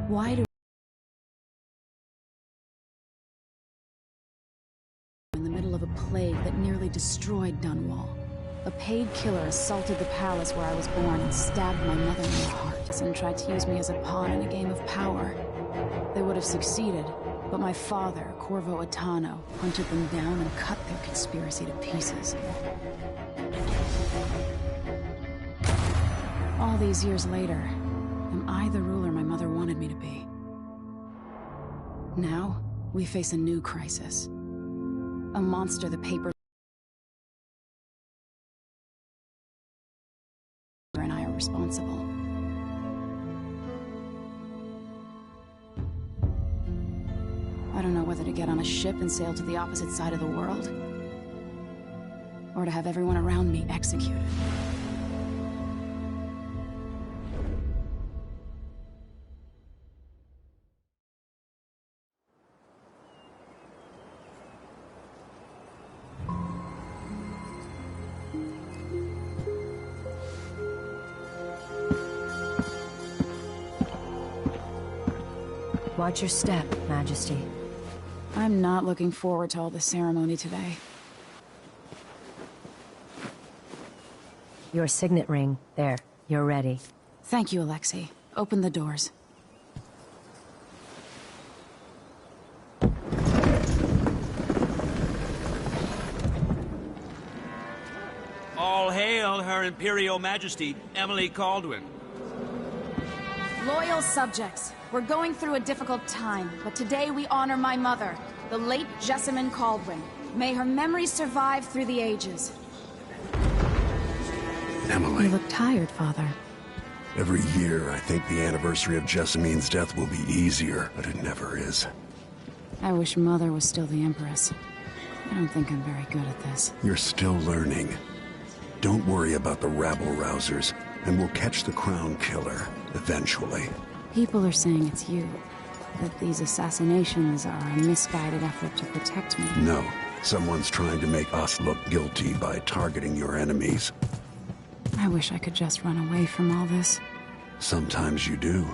Why do... in the middle of a plague that nearly destroyed DUNWALL. A paid killer assaulted the palace where I was born and stabbed my mother in the heart and tried to use me as a pawn in a game of power. They would have succeeded, but my father, Corvo, hunted them down and cut their conspiracy to pieces. All these years later, am I the ruler my mother wanted me to be? Now, we face a new crisis. A monster the papers and I are responsible. I don't know whether to get on a ship and sail to the opposite side of the world, or to have everyone around me executed. Watch your step, Majesty. I'm not looking forward to all the ceremony today. Your signet ring. There. You're ready. Thank you, Alexei. Open the doors. All hail Her Imperial Majesty, Emily Kaldwin. Loyal subjects, we're going through a difficult time, but today we honor my mother, the late Jessamine Kaldwin. May her memory survive through the ages. Emily. You look tired, Father. Every year, I think the anniversary of Jessamine's death will be easier, but it never is. I wish Mother was still the Empress. I don't think I'm very good at this. You're still learning. Don't worry about the rabble-rousers, and we'll catch the Crown Killer, eventually. People are saying it's you. That these assassinations are a misguided effort to protect me. No. Someone's trying to make us look guilty by targeting your enemies. I wish I could just run away from all this. Sometimes you do.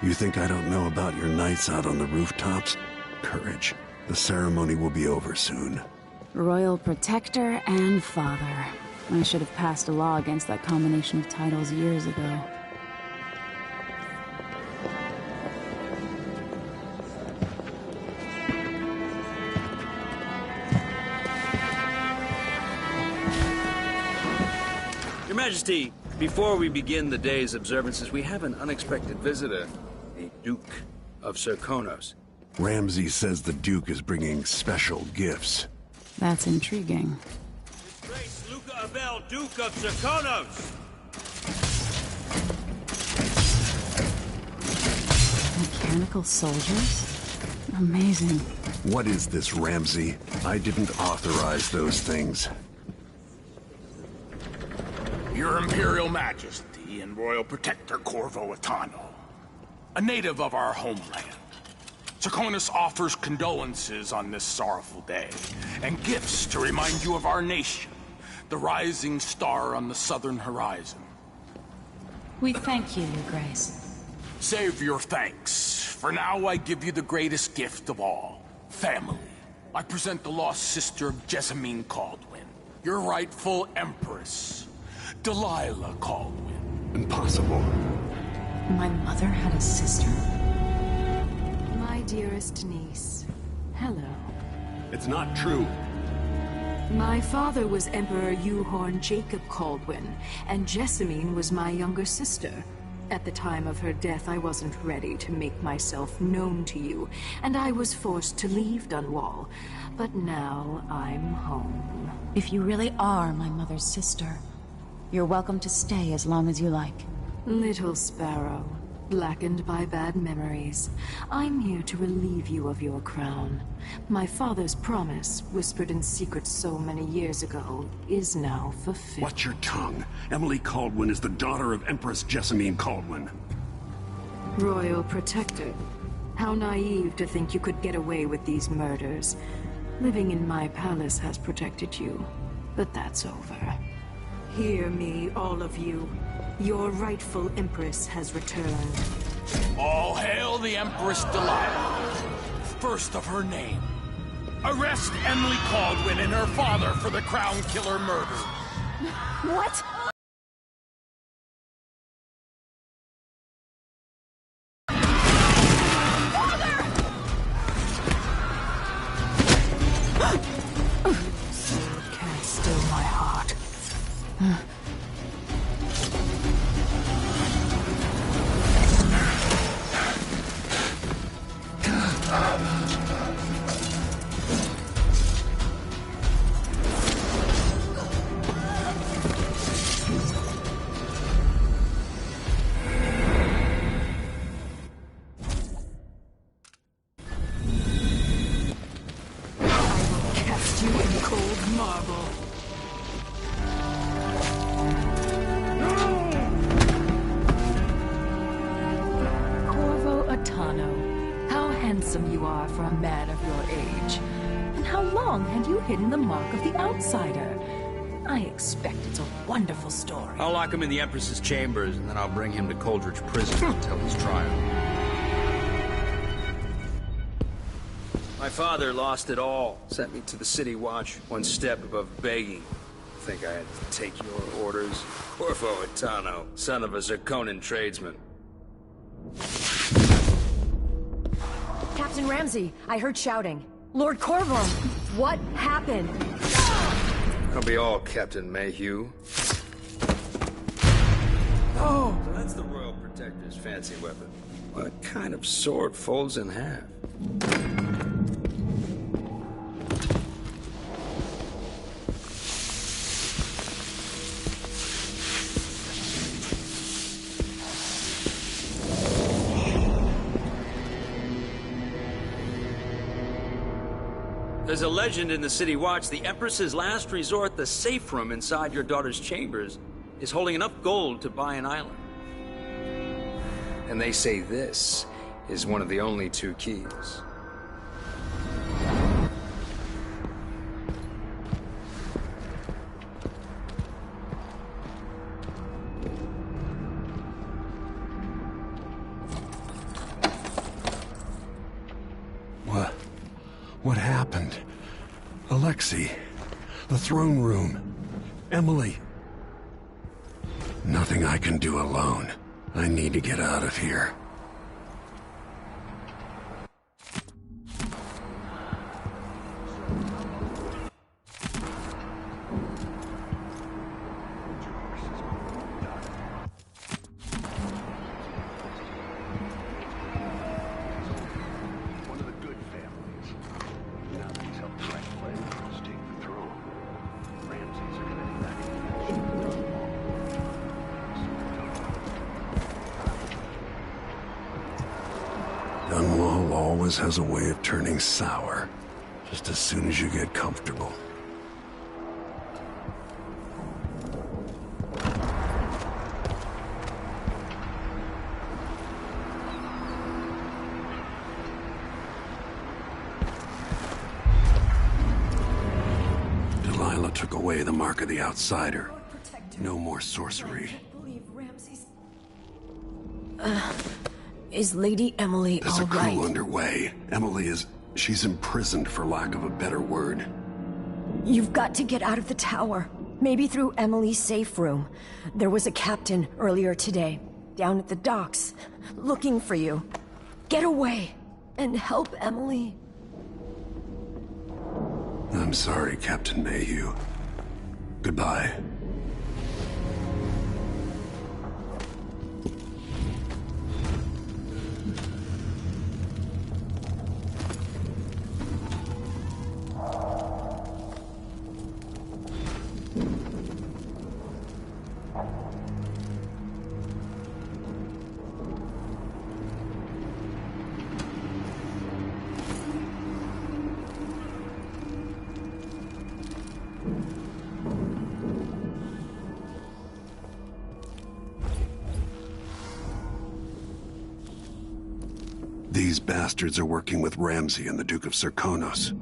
You think I don't know about your nights out on the rooftops? Courage. The ceremony will be over soon. Royal Protector and Father. I should have passed a law against that combination of titles years ago. Your Majesty, before we begin the day's observances, we have an unexpected visitor, the Duke of Serkonos. Ramsay says the Duke is bringing special gifts. That's intriguing. His Grace Luca Abel, Duke of Serkonos! Mechanical soldiers? Amazing. What is this, Ramsay? I didn't authorize those things. Your Imperial Majesty and Royal Protector Corvo, a native of our homeland. Serkonos offers condolences on this sorrowful day, and gifts to remind you of our nation, the rising star on the southern horizon. We thank you, Your Grace. Save your thanks. For now, I give you the greatest gift of all, family. I present the lost sister of Jessamine Kaldwin, your rightful Empress, Delilah Kaldwin. Impossible. My mother had a sister? My dearest niece, hello. It's not true. My father was Emperor Yuhorn Jacob Kaldwin, and Jessamine was my younger sister. At the time of her death, I wasn't ready to make myself known to you, and I was forced to leave DUNWALL. But now I'm home. If you really are my mother's sister, you're welcome to stay as long as you like. Little sparrow, blackened by bad memories, I'm here to relieve you of your crown. My father's promise, whispered in secret so many years ago, is now fulfilled. Watch your tongue. Emily Kaldwin is the daughter of Empress Jessamine Kaldwin. Royal Protector, how naive to think you could get away with these murders. Living in my palace has protected you, but that's over. Hear me, all of you. Your rightful Empress has returned. All hail the Empress Delilah, first of her name. Arrest Emily Caldwin and her father for the Crown Killer murder. What? Can't still my heart. For a man of your age. And how long had you hidden the mark of the outsider? I expect it's a wonderful story. I'll lock him in the Empress's chambers, and then I'll bring him to Coldridge Prison until his trial. My father lost it all. Sent me to the City Watch, one step above begging. Think I had to take your orders? Corvo Atano, son of a Zirconan tradesman. Captain Ramsey, I heard shouting. Lord Corvo, what happened? I'll be all, Captain Mayhew. Oh, so that's the Royal Protector's fancy weapon. What kind of sword folds in half? There's a legend in the City Watch. The Empress's last resort, the safe room inside your daughter's chambers, is holding enough gold to buy an island. And they say this is one of the only two keys. What happened? Alexei, the throne room, Emily. Nothing I can do alone. I need to get out of here. DUNWALL always has a way of turning sour, just as soon as you get comfortable. Delilah took away the mark of the outsider. No more sorcery. Is Lady Emily There's a all right? coup underway. Emily she's imprisoned for lack of a better word. You've got to get out of the tower. Maybe through Emily's safe room. There was a captain earlier today, down at the docks, looking for you. Get away and help Emily. I'm sorry, Captain Mayhew. Goodbye. These bastards are working with Ramsey and the Duke of Serkonos.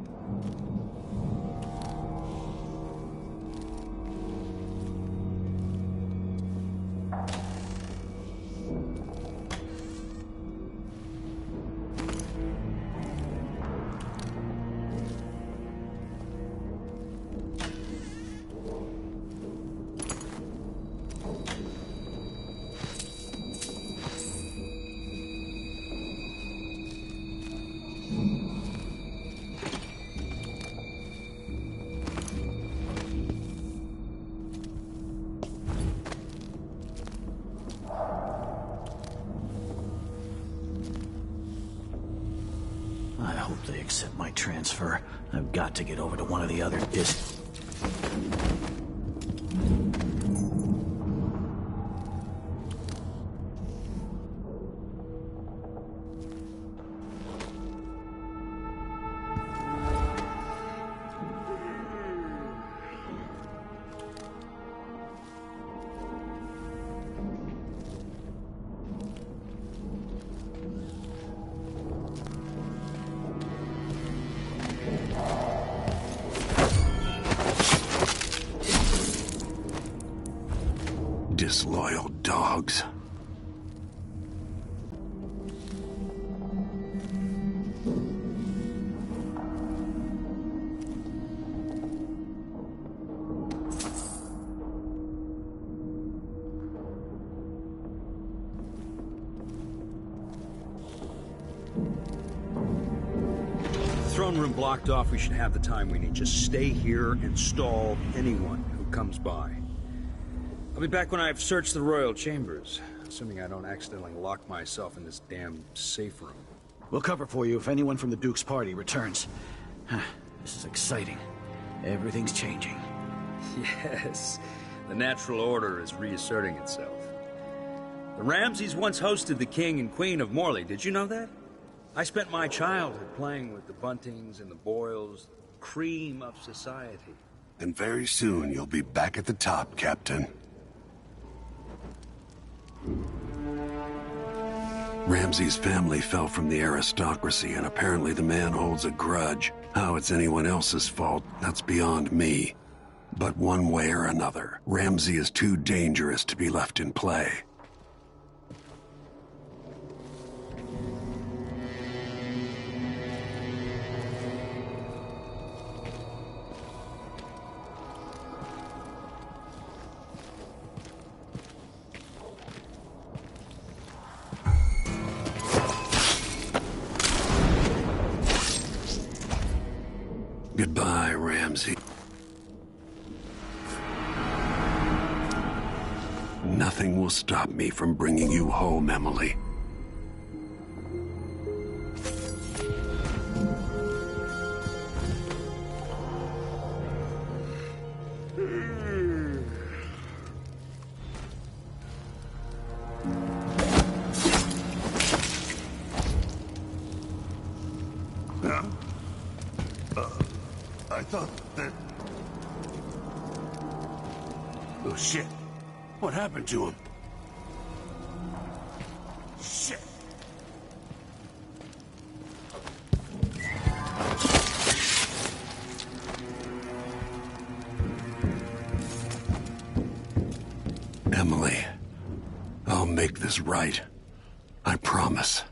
accept my transfer. I've got to get over to one of the other Disloyal dogs. Throne room blocked off. We should have the time we need. Just stay here and stall anyone who comes by. I'll be back when I've searched the royal chambers, assuming I don't accidentally lock myself in this damn safe room. We'll cover for you if anyone from the Duke's party returns. This is exciting. Everything's changing. Yes, the natural order is reasserting itself. The Ramseys once hosted the king and queen of Morley. Did you know that? I spent my childhood playing with the Buntings and the Boyles, the cream of society. And very soon you'll be back at the top, Captain. Ramsey's family fell from the aristocracy, and apparently the man holds a grudge. How it's anyone else's fault, that's beyond me. But one way or another, Ramsey is too dangerous to be left in play. Goodbye, Ramsey. Nothing will stop me from bringing you home, Emily. I thought that... Oh, shit. What happened to him? Shit. Emily, I'll make this right. I promise.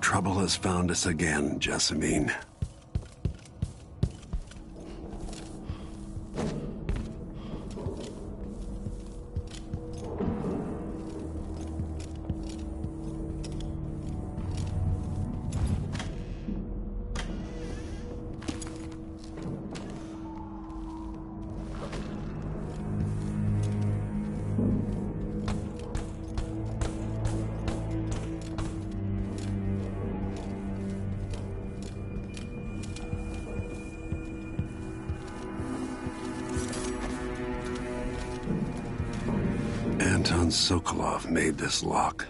Trouble has found us again, Jessamine. Anton Sokolov made this lock.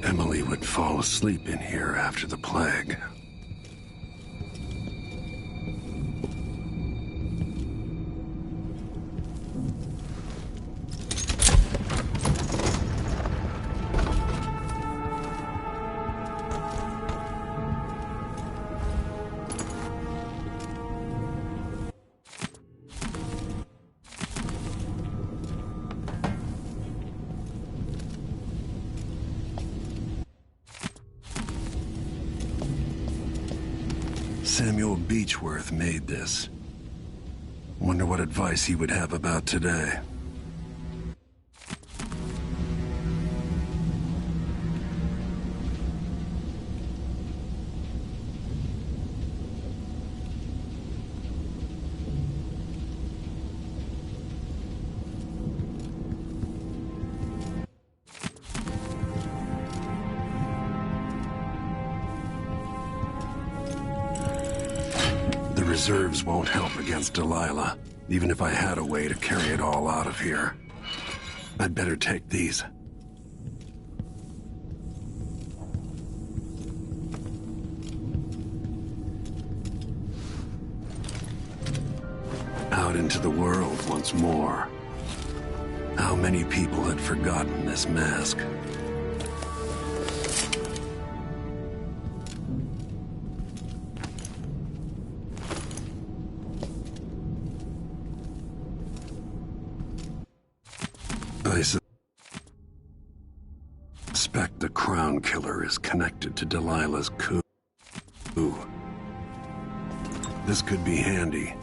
Emily would fall asleep in here after the plague. Samuel Beechworth made this. Wonder what advice he would have about today. Reserves won't help against Delilah, even if I had a way to carry it all out of here. I'd better take these. Out into the world once more. How many people had forgotten this mask? I suspect the Crown Killer is connected to Delilah's coup. This could be handy.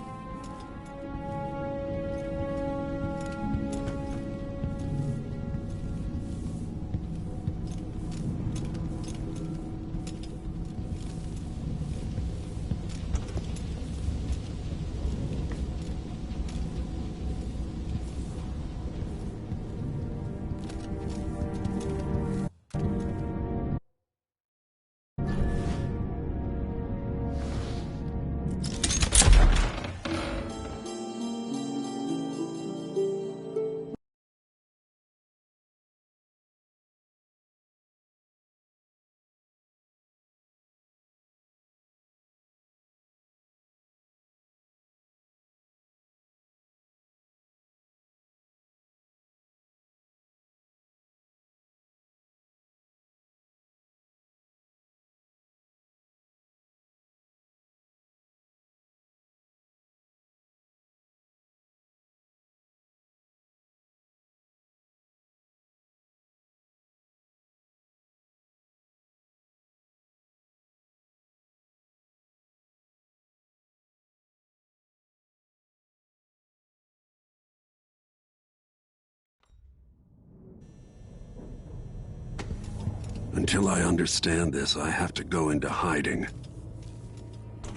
Until I understand this, I have to go into hiding.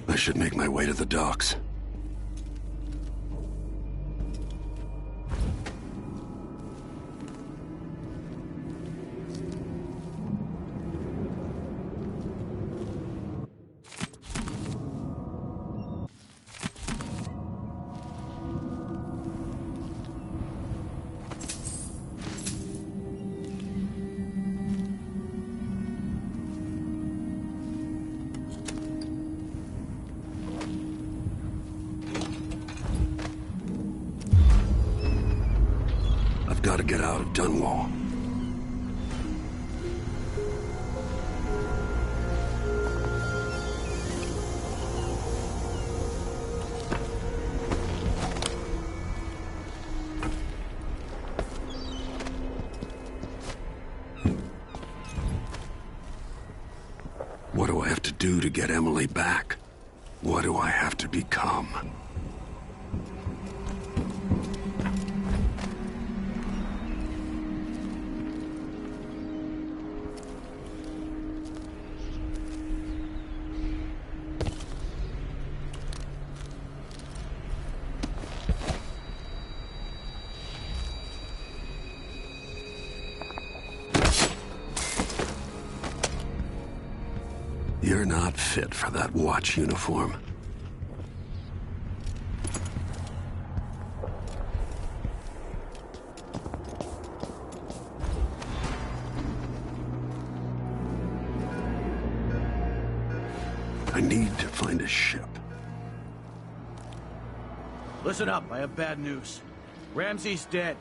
I should make my way to the docks. Got to get out of DUNWALL. What do I have to do to get Emily back? What do I have to become? You're not fit for that watch uniform. I need to find a ship. Listen up, I have bad news. Ramsey's dead.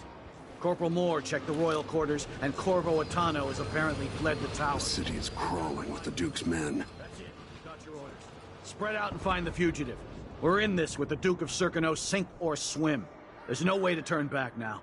Corporal Moore checked the royal quarters, and Corvo has apparently fled the tower. The city is crawling with the Duke's men. That's it. Got your orders. Spread out and find the fugitive. We're in this with the Duke of Serkino, sink or swim. There's no way to turn back now.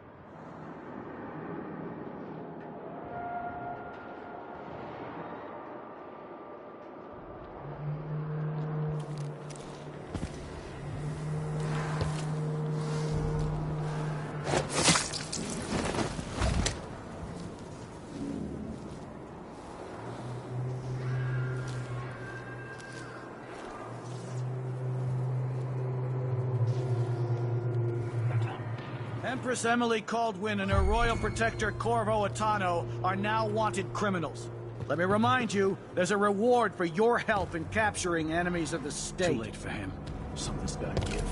Empress Emily Caldwin and her royal protector Corvo Atano are now wanted criminals. Let me remind you, there's a reward for your help in capturing enemies of the state. Too late for him. Something's gotta give.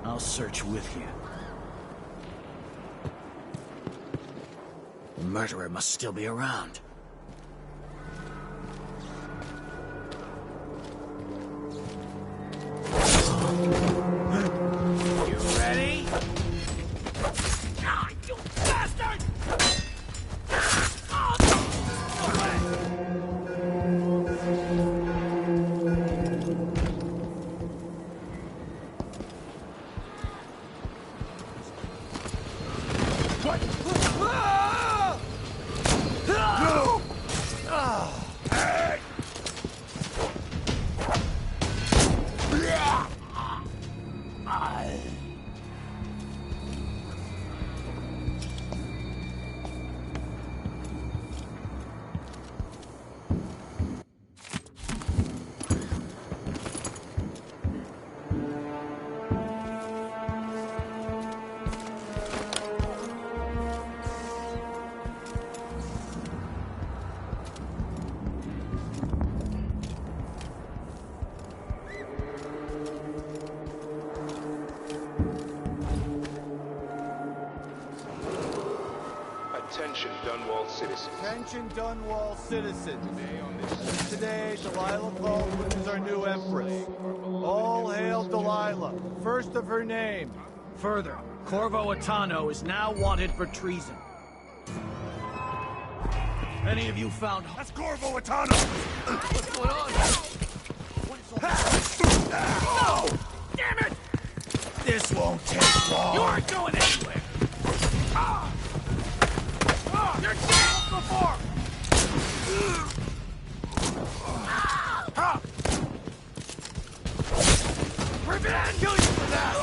I'll search with you. The murderer must still be around. You ready? God, you bastard! Attention, DUNWALL citizens. Attention, DUNWALL citizens. Today, Delilah Caldwin is our new empress. All hail Delilah, first of her name. Further, Corvo Atano is now wanted for treason. Any of you found... That's Corvo Atano! What's going on? No! Damn it! This won't take long. You aren't going anywhere! You're dead before! Revenge! Kill you for that!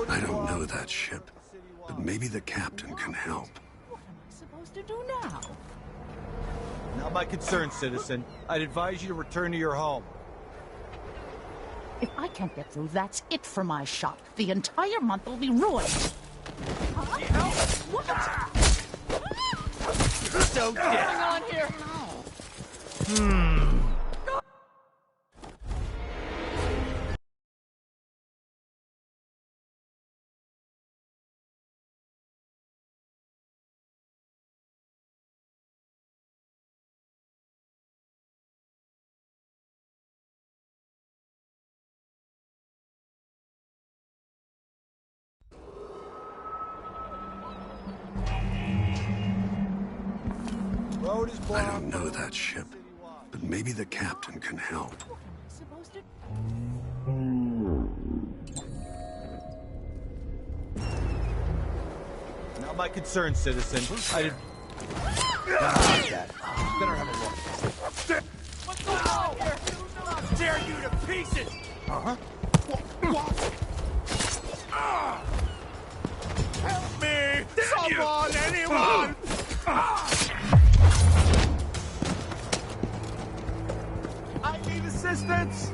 I don't know that ship, but maybe the captain can help. What am I supposed to do now? Not my concern, citizen. I'd advise you to return to your home. If I can't get through, that's it for my shop. The entire month will be ruined. Huh? What? So What's going on here? Road is I blocked. don't know that ship, but maybe the captain can help. What am I supposed to... Not my concern, citizen. I'd... Better have a look. What's going on here? I'll tear you to pieces! Uh-huh. Help me! Someone, anyone! I need assistance!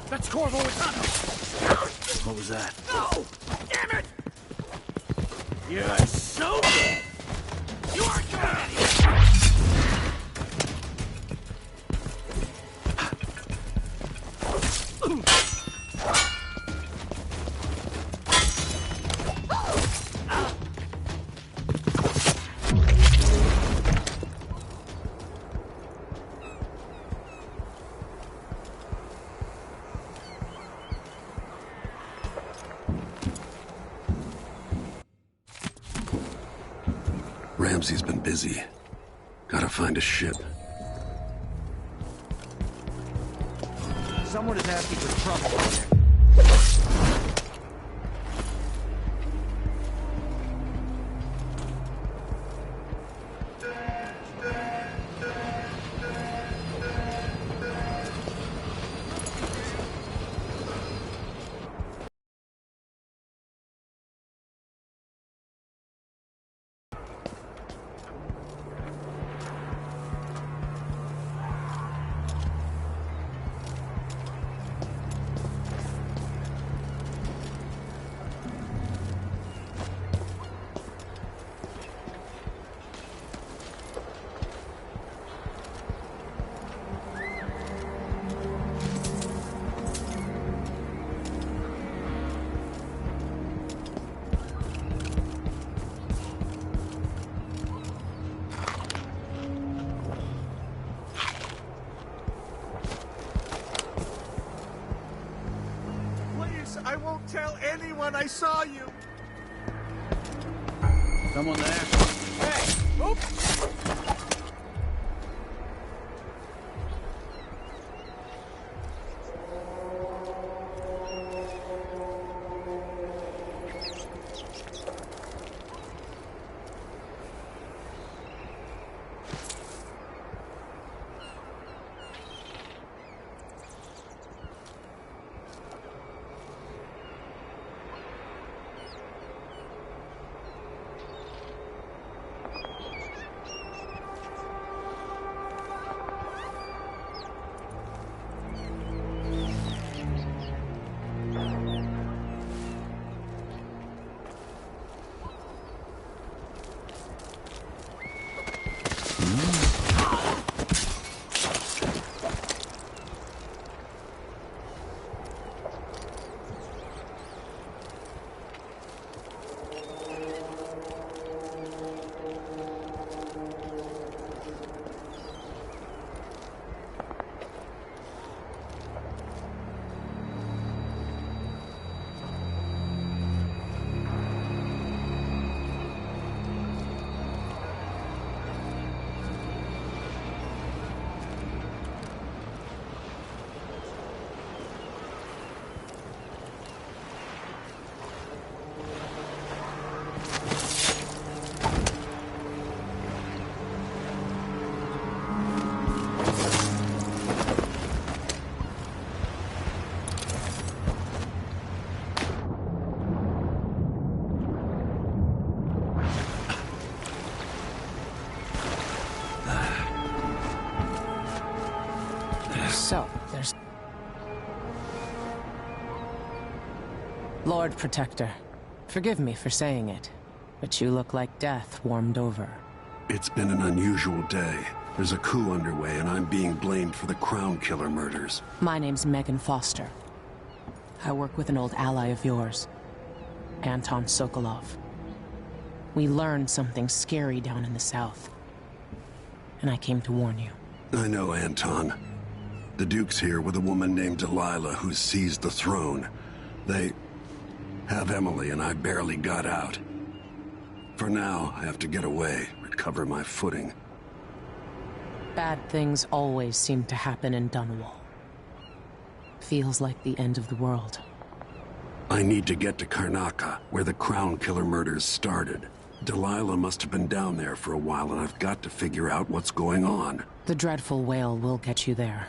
That's Corvo Atano! What was that? No! Damn it! You're so dead! You aren't going anywhere! Ramsey's been busy. Gotta find a ship. Someone is asking for trouble. I won't tell anyone I saw you. Someone there? Hey! Oop! So, there's... Lord Protector, forgive me for saying it, but you look like death warmed over. It's been an unusual day. There's a coup underway, and I'm being blamed for the Crown Killer murders. My name's Megan Foster. I work with an old ally of yours, Anton Sokolov. We learned something scary down in the south, and I came to warn you. I know Anton. The Duke's here with a woman named Delilah who's seized the throne. They have Emily, and I barely got out. For now, I have to get away, recover my footing. Bad things always seem to happen in DUNWALL. Feels like the end of the world. I need to get to Karnaca, where the Crown Killer murders started. Delilah must have been down there for a while, and I've got to figure out what's going on. The dreadful WALE will get you there.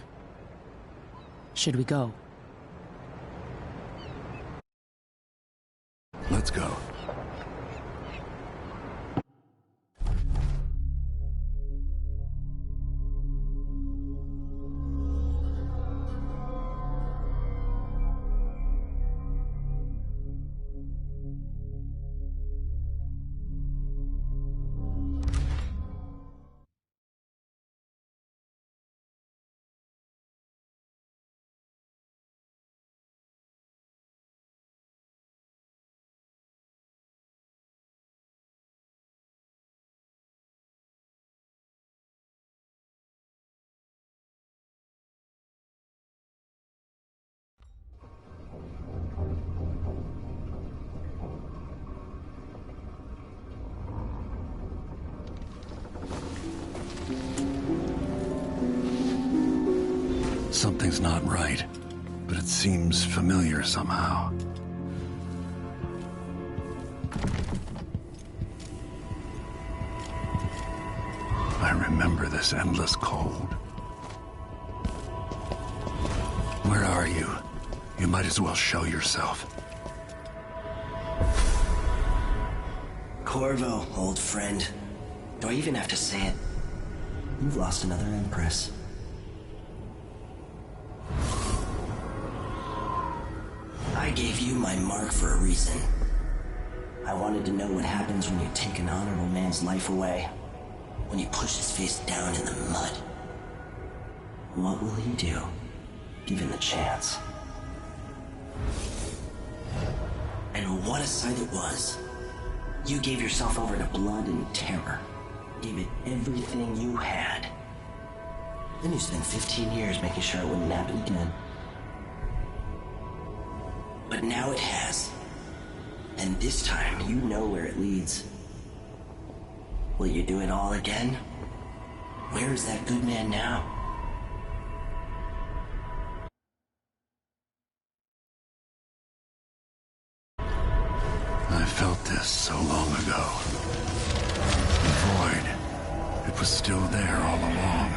Should we go? Let's go. Something's not right, but it seems familiar somehow. I remember this endless cold. Where are you? You might as well show yourself. Corvo, old friend. Do I even have to say it? You've lost another Empress. I gave you my mark for a reason. I wanted to know what happens when you take an honorable man's life away. When you push his face down in the mud. What will he do, given the chance? And what a sight it was. You gave yourself over to blood and terror. Gave it everything you had. Then you spent 15 years making sure it wouldn't happen again. But now it has. And this time, you know where it leads. Will you do it all again? Where is that good man now? I felt this so long ago. The void. It was still there all along.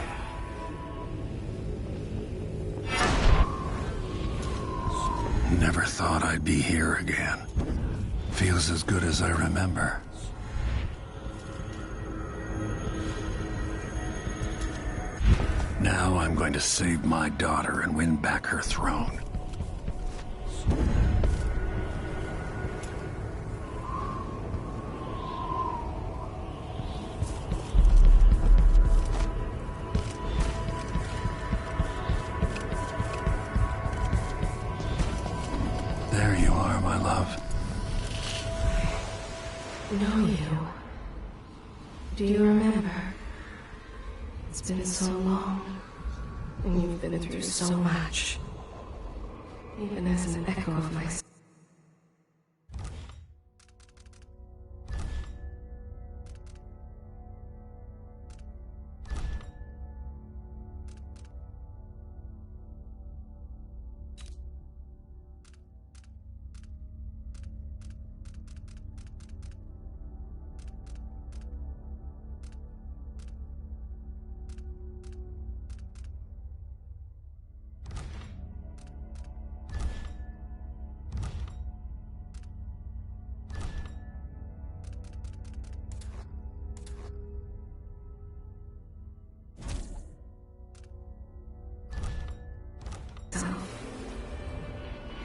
Never thought I'd be here again. Feels as good as I remember. Now I'm going to save my daughter and win back her throne. There you are, my love. Know you. Do you remember? It's been so long, and you've been through so much. Even as an echo of myself.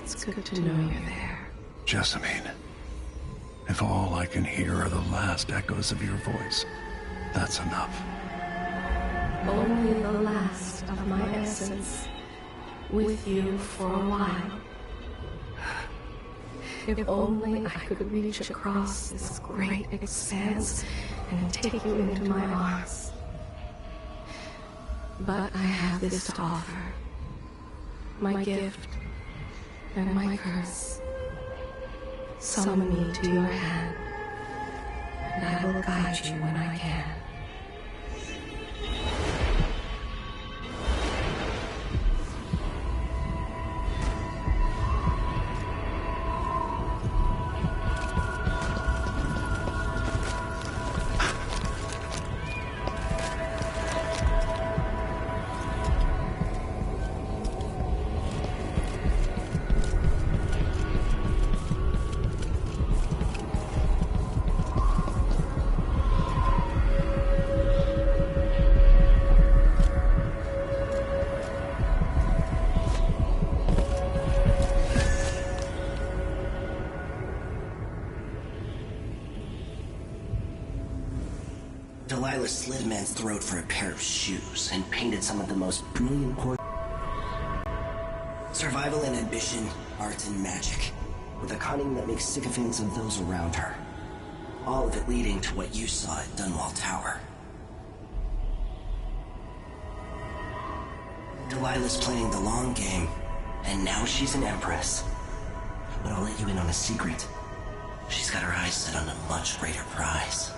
It's good to know you're there. Jessamine, if all I can hear are the last echoes of your voice, that's enough. Only the last of my essence, with you for a while. If only I could reach across this great expanse and take you into my arms. But I have this to offer. My gift and my curse. Summon me to your hand, and I will guide you when I can. Delilah slit a man's throat for a pair of shoes and painted some of the most brilliant survival and ambition, art and magic, with a cunning that makes sycophants of those around her. All of it leading to what you saw at DUNWALL Tower. Delilah's playing the long game, and now she's an empress. But I'll let you in on a secret. She's got her eyes set on a much greater prize.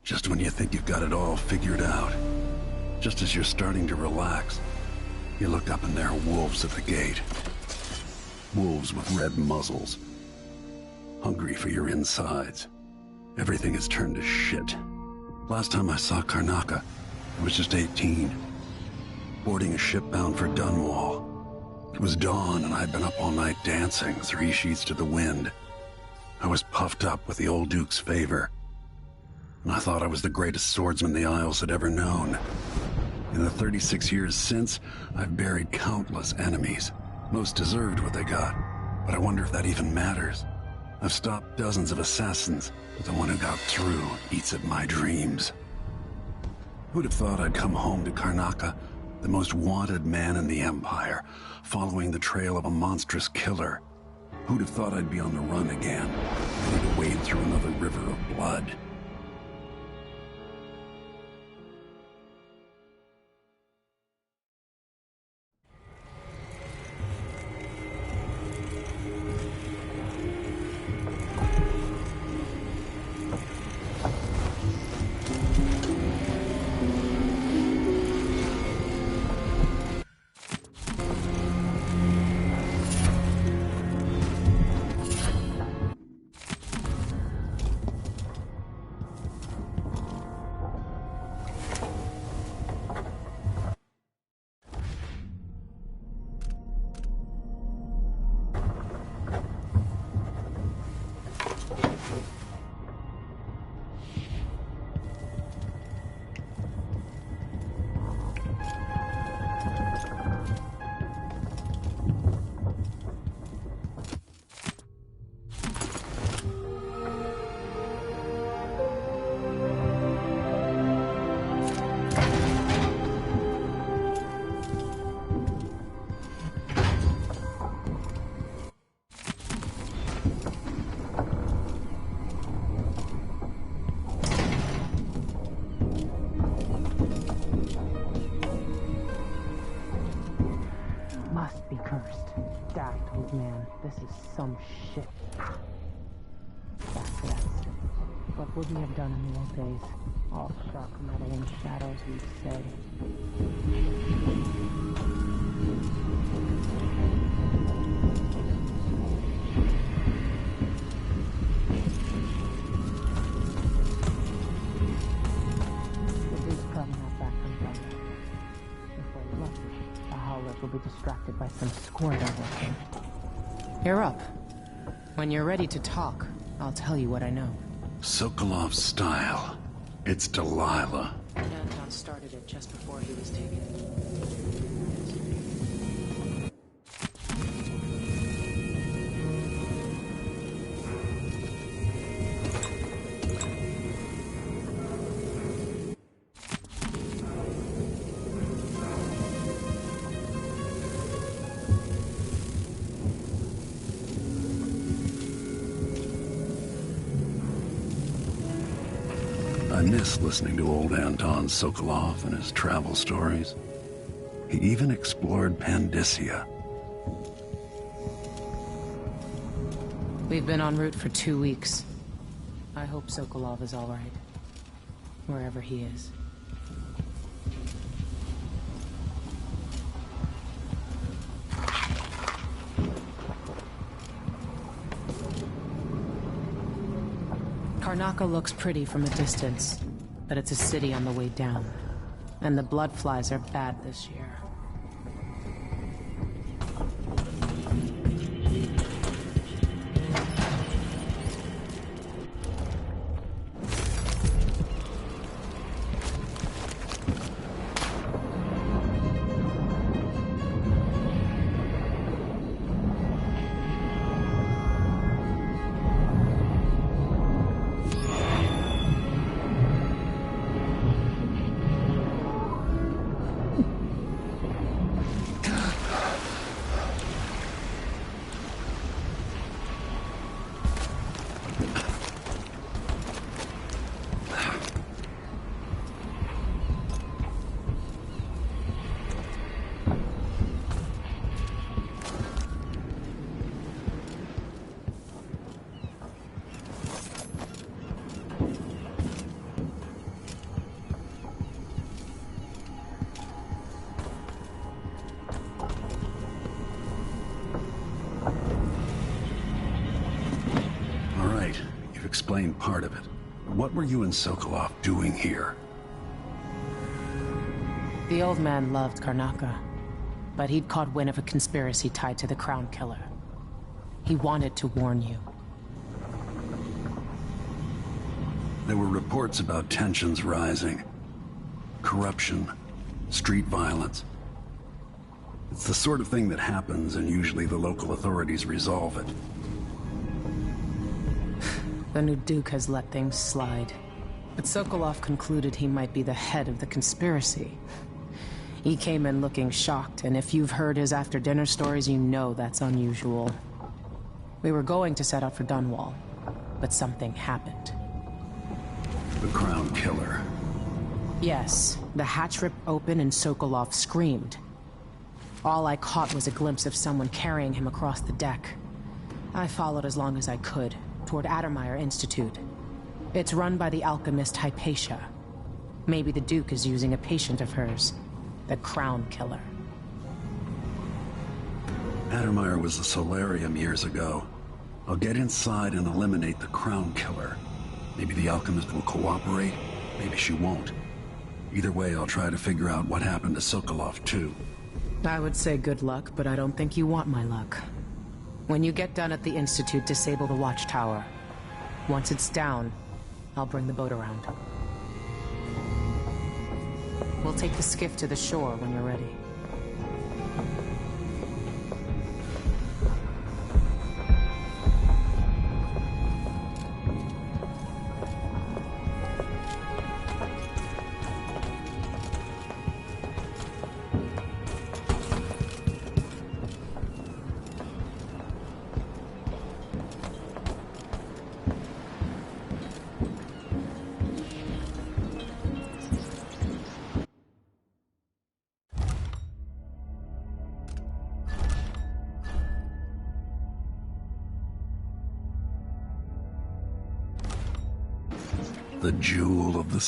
Just when you think you've got it all figured out, just as you're starting to relax, you look up and there are wolves at the gate. Wolves with red muzzles, hungry for your insides. Everything has turned to shit. Last time I saw Karnaca, I was just 18, boarding a ship bound for DUNWALL. It was dawn and I'd been up all night dancing, 3 sheets to the wind. I was puffed up with the old Duke's favor, and I thought I was the greatest swordsman the Isles had ever known. In the 36 years since, I've buried countless enemies. Most deserved what they got, but I wonder if that even matters. I've stopped dozens of assassins, but the one who got through eats at my dreams. Who'd have thought I'd come home to Karnaca, the most wanted man in the Empire, following the trail of a monstrous killer? Who'd have thought I'd be on the run again, ready to wade through another river of blood? Man, this is some shit. Yes. What would we have done in the old days? All shark metal and shadows, we'd say. The dude's probably not back from Thunder. If we're lucky, the Howlers will be distracted by some score they're working. You're up. When you're ready to talk, I'll tell you what I know. Sokolov's style. It's Delilah. Anton started it just before he was taken. I miss listening to old Anton Sokolov and his travel stories. He even explored Pandyssia. We've been en route for 2 weeks. I hope Sokolov is all right, wherever he is. Karnaca looks pretty from a distance, but it's a city on the way down. And the bloodflies are bad this year. explain part of it. What were you and Sokolov doing here? The old man loved Karnaka, but he'd caught wind of a conspiracy tied to the Crown Killer. He wanted to warn you. There were reports about tensions rising. Corruption, street violence. It's the sort of thing that happens, and usually the local authorities resolve it. The new Duke has let things slide. But Sokolov concluded he might be the head of the conspiracy. He came in looking shocked, and if you've heard his after-dinner stories, you know that's unusual. We were going to set out for DUNWALL, but something happened. The Crown Killer. Yes, the hatch ripped open and Sokolov screamed. All I caught was a glimpse of someone carrying him across the deck. I followed as long as I could, toward Addermeyer Institute. It's run by the alchemist Hypatia. Maybe the Duke is using a patient of hers, the Crown Killer. Addermeyer was a solarium years ago. I'll get inside and eliminate the Crown Killer. Maybe the alchemist will cooperate, maybe she won't. Either way, I'll try to figure out what happened to Sokolov, too. I would say good luck, but I don't think you want my luck. When you get done at the Institute, disable the watchtower. Once it's down, I'll bring the boat around. We'll take the skiff to the shore when you're ready. The jewel of the